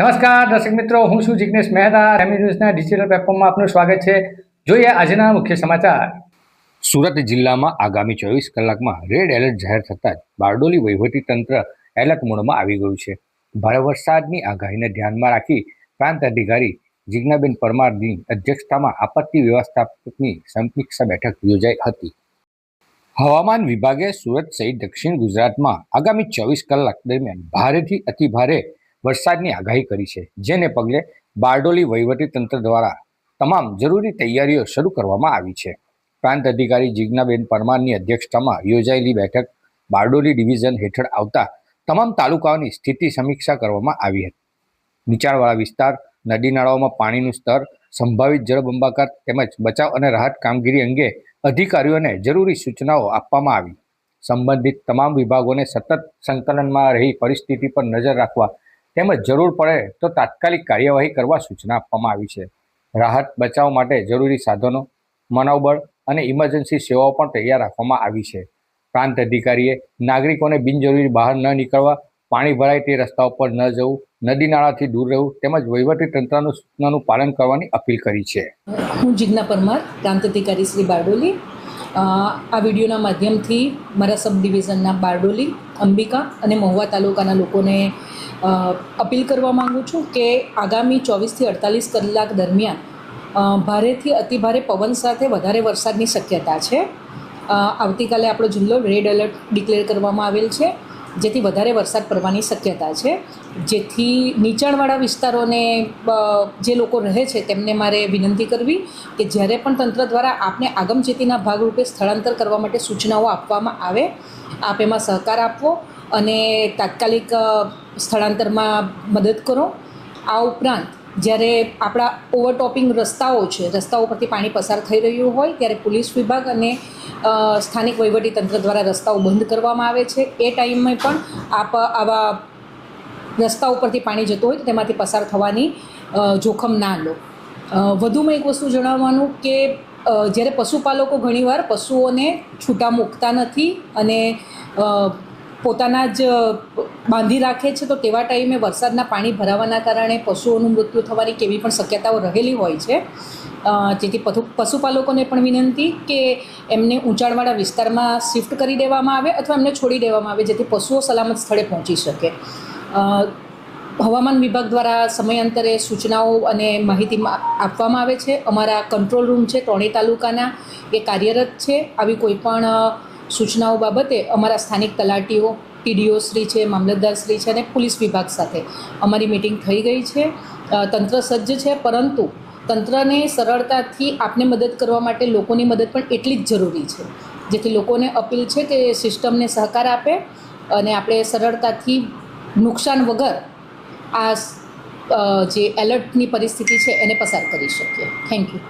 નમસ્કાર દર્શક મિત્રો, હું છું જિગ્નેશ મહેતા. રેમી ન્યૂઝના ડિજિટલ પ્લેટફોર્મમાં આપનું સ્વાગત છે. જોઈએ આજના મુખ્ય સમાચાર. સુરત જિલ્લામાં આગામી 24 કલાકમાં રેડ એલર્ટ જાહેર થતાં જ બારડોલી વહીવટીતંત્ર એલર્ટ મોડમાં આવી ગયું છે. ભારે વરસાદની આગાહીને ધ્યાનમાં રાખી પ્રાંત અધિકારી જિજ્ઞાબેન પરમારની અધ્યક્ષતામાં આપત્તિ વ્યવસ્થાપકની સમીક્ષા બેઠક યોજાઈ હતી. હવામાન વિભાગે સુરત સહિત દક્ષિણ ગુજરાતમાં આગામી 24 કલાક દરમિયાન ભારેથી અતિભારે વરસાદની આગાહી કરી છે, જેને પગલે બારડોલી વહીવટીતંત્ર દ્વારા તમામ જરૂરી તૈયારીઓ શરૂ કરવામાં આવી છે. પ્રાંત અધિકારી જિજ્ઞાબેન પરમારની અધ્યક્ષતામાં યોજાયેલી બેઠક બારડોલી ડિવિઝન હેઠળ આવતા તમામ તાલુકાઓની સ્થિતિ સમીક્ષા કરવામાં આવી હતી. નીચાણવાળા વિસ્તાર, નદી નાળાઓમાં પાણીનું સ્તર, સંભવિત જળબંબાકાર તેમજ બચાવ અને રાહત કામગીરી અંગે અધિકારીઓને જરૂરી સૂચનાઓ આપવામાં આવી. સંબંધિત તમામ વિભાગોને સતત સંકલનમાં રહી પરિસ્થિતિ પર નજર રાખવા તેમજ જરૂર પડે તો તાત્કાલિક કાર્યવાહી કરવા સૂચના આપવામાં આવી છે. રાહત બચાવ માટે જરૂરી સાધનો, મનોબળ અને ઇમરજન્સી સેવાઓ પણ તૈયાર રાખવામાં આવી છે. પ્રાંત અધિકારીએ નાગરિકોને બિનજરૂરી બહાર ન નીકળવા, પાણી ભરાય તે રસ્તાઓ પર ન જવું, નદી નાળાથી દૂર રહેવું તેમજ વહીવટીતંત્રના સૂચનાનું પાલન કરવાની અપીલ કરી છે. હું જિજ્ઞા પરમાર, પ્રાંત અધિકારી શ્રી બારડોલી. આ વિડીયોના માધ્યમથી મારા સબ ડિવિઝનના બારડોલી, અંબિકા અને મહુવા તાલુકાના લોકોને અપીલ કરવા માગું છું કે આગામી 24થી 48 કલાક દરમિયાન ભારેથી અતિભારે પવન સાથે વધારે વરસાદની શક્યતા છે. આવતીકાલે આપણો જિલ્લો રેડ એલર્ટ ડિક્લેર કરવામાં આવેલ છે, જેથી વધારે વરસાદ પડવાની શક્યતા છે. જેથી નીચાણવાળા વિસ્તારોને જે લોકો રહે છે તેમને મારે વિનંતી કરવી કે જ્યારે પણ તંત્ર દ્વારા આપને આગમચેતીના ભાગરૂપે સ્થળાંતર કરવા માટે સૂચનાઓ આપવામાં આવે, આપ એમાં સહકાર આપવો અને તાત્કાલિક સ્થળાંતરમાં મદદ કરો. આ ઉપરાંત જ્યારે આપણા ઓવરટોપિંગ રસ્તાઓ છે, રસ્તાઓ પરથી પાણી પસાર થઈ રહ્યું હોય ત્યારે પોલીસ વિભાગ અને સ્થાનિક વહીવટીતંત્ર દ્વારા રસ્તાઓ બંધ કરવામાં આવે છે. એ ટાઈમે પણ આપ આવા રસ્તા ઉપરથી પાણી જતું હોય તો તેમાંથી પસાર થવાની જોખમ ના લો. વધુમાં એક વસ્તુ જણાવવાનું કે જ્યારે પશુપાલકો ઘણીવાર પશુઓને છૂટા મૂકતા નથી અને પોતાના જ બાંધી રાખે છે, તો તેવા ટાઈમે વરસાદના પાણી ભરાવાના કારણે પશુઓનું મૃત્યુ થવાની કેવી પણ શક્યતાઓ રહેલી હોય છે. જેથી પશુપાલકોને પણ વિનંતી કે એમને ઊંચાણવાળા વિસ્તારમાં શિફ્ટ કરી દેવામાં આવે અથવા એમને છોડી દેવામાં આવે, જેથી પશુઓ સલામત સ્થળે પહોંચી શકે. હવામાન વિભાગ દ્વારા સમયાંતરે સૂચનાઓ અને માહિતી આપવામાં આવે છે. અમારા કંટ્રોલ રૂમ છે ત્રણેય તાલુકાના, એ કાર્યરત છે. આવી કોઈ પણ સૂચનાઓ બાબતે અમારા સ્થાનિક તલાટીઓ, ટીડીઓ શ્રી છે, મામલતદાર શ્રી છે અને પોલીસ વિભાગ સાથે અમારી મિટિંગ થઈ ગઈ છે. તંત્ર સજ્જ છે, પરંતુ તંત્રને સરળતાથી આપને મદદ કરવા માટે લોકોની મદદ પણ એટલી જ જરૂરી છે. જેથી લોકોને અપીલ છે કે સિસ્ટમને સહકાર આપે અને આપણે સરળતાથી નુકસાન વગર આ જે એલર્ટની પરિસ્થિતિ છે એને પસાર કરી શકીએ. Thank you.